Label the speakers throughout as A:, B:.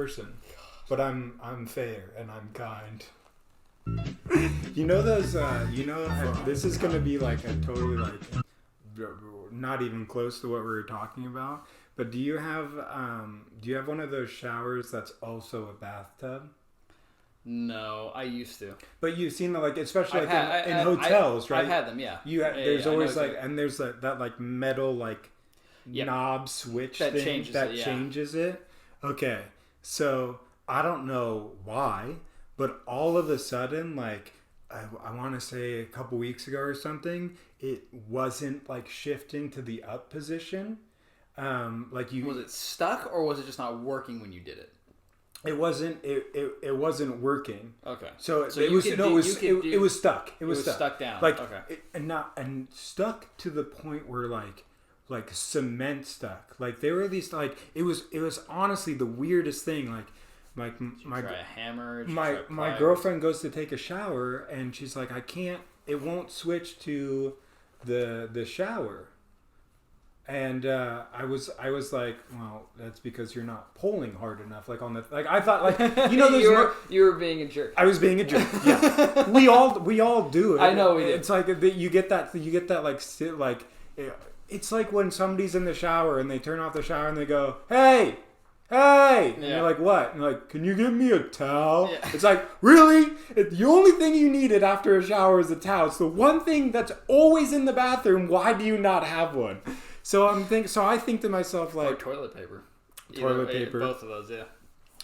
A: person, but I'm fair and I'm kind. You know those? This is gonna be like a totally like not even close to what we were talking about. But do you have one of those showers that's also a bathtub?
B: No, I used to.
A: But you've seen the especially in hotels, right?
B: I've had them, yeah.
A: There's always and there's that like metal knob switch
B: that
A: thing
B: changes
A: it. Okay, so I don't know why, but all of a sudden, I want to say a couple weeks ago or something, it wasn't shifting to the up position. Was it
B: stuck or was it just not working when you did it?
A: It wasn't. It wasn't working.
B: Okay.
A: So it was stuck. It was
B: stuck down.
A: Okay. And stuck to the point where like cement stuck. There were these it was honestly the weirdest thing.
B: Try a hammer.
A: My girlfriend goes to take a shower and she's like, I can't. It won't switch to the shower. And I was like, well, that's because you're not pulling hard enough. I thought
B: you were being a jerk.
A: I was being a jerk. Yeah, we all do it.
B: I know we do.
A: It's you get that it's like when somebody's in the shower and they turn off the shower and they go, hey, and you're like, what? And you're like, can you give me a towel? Yeah. It's like, really? The only thing you needed after a shower is a towel. It's the one thing that's always in the bathroom. Why do you not have one? So I think to myself
B: or toilet paper.
A: Paper.
B: Both of those, yeah.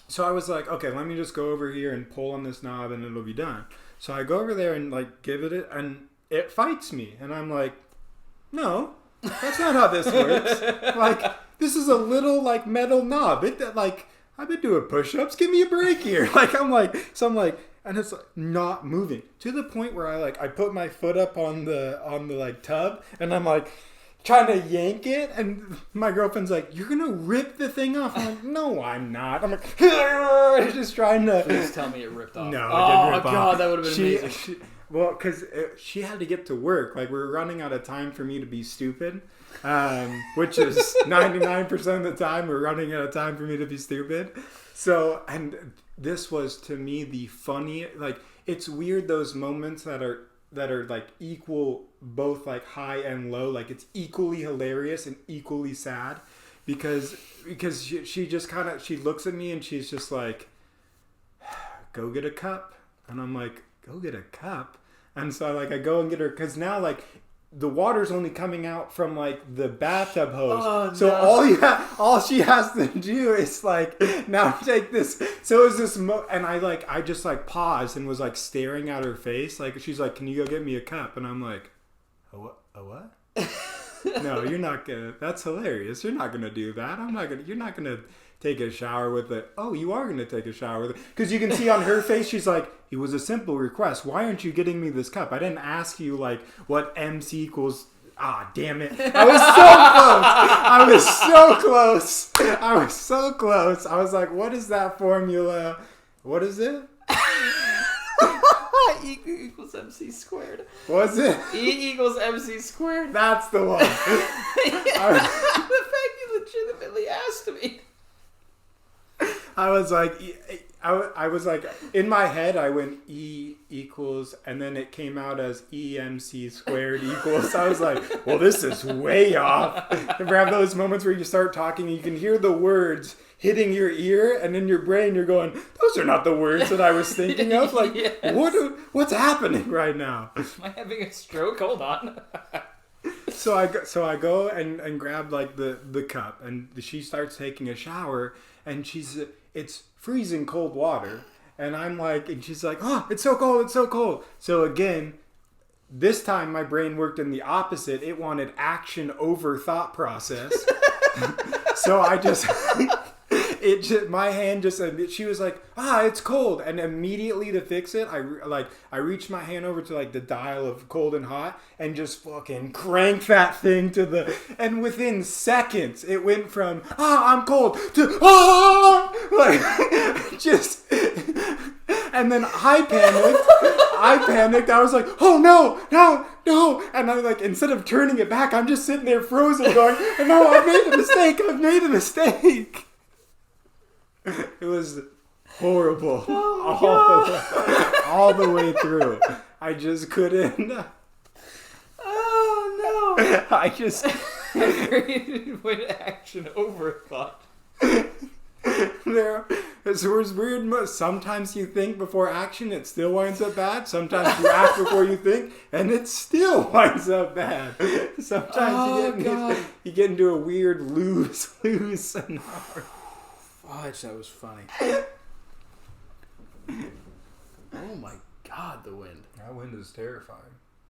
A: So I was like, okay, let me just go over here and pull on this knob and it'll be done. So I go over there and give it and it fights me. And I'm like, no, that's not how this works. This is a little metal knob. I've been doing push-ups. Give me a break here. And it's not moving to the point where I put my foot up on the tub and I'm trying to yank it, and my girlfriend's like, you're gonna rip the thing off. I'm like, no, I'm not. I'm like, just trying to.
B: Please tell me it ripped off.
A: No, it didn't rip
B: God,
A: off.
B: That would have been amazing.
A: Well, because she had to get to work. We're running out of time for me to be stupid, which is 99% of the time we're running out of time for me to be stupid. So, and this was to me the funny. It's weird those moments that are equal, both high and low. It's equally hilarious and equally sad because she just she looks at me and she's just like, go get a cup. And I'm like, go get a cup? And so I go and get her, because now the water's only coming out from the bathtub hose. Oh, so no. all she has to do is now take this. So it was this and I just paused and was staring at her face. She's like, can you go get me a cup? And I'm like, a what? No, you're not gonna. That's hilarious. You're not gonna do that. You're not gonna take a shower with it. Oh, you are gonna take a shower with it, because you can see on her face she's like, it was a simple request. Why aren't you getting me this cup? I didn't ask you what MC equals. Ah, damn it. I was so close. I was like, what is that formula? What is it?
B: E equals MC squared.
A: Was it?
B: E equals MC squared.
A: That's the one.
B: The fact you legitimately asked me.
A: I was in my head, I went E equals, and then it came out as EMC squared equals. I was like, well, this is way off. Ever have those moments where you start talking and you can hear the words hitting your ear, and in your brain you're going, those are not the words that I was thinking of.
B: Yes.
A: What's happening right now?
B: Am I having a stroke? Hold on.
A: So I go and grab the cup, and she starts taking a shower, and it's freezing cold water, and and she's like, oh, it's so cold. So again, this time my brain worked in the opposite. It wanted action over thought process. So I just my hand just, she was like, it's cold, and immediately to fix it, I reached my hand over to the dial of cold and hot and just fucking crank that thing and within seconds it went from I'm cold to just, and then I panicked. I was like, oh no, and I instead of turning it back, I'm just sitting there frozen going, no, I've made a mistake. It was horrible.
B: Oh,
A: all the way through. I just couldn't.
B: Oh no!
A: I just.
B: Way to action overthought.
A: It's weird. Sometimes you think before action, it still winds up bad. Sometimes you act before you think, and it still winds up bad. Sometimes you get into a weird lose scenario.
B: Fudge, that was funny. Oh my god, the wind.
A: That wind is terrifying.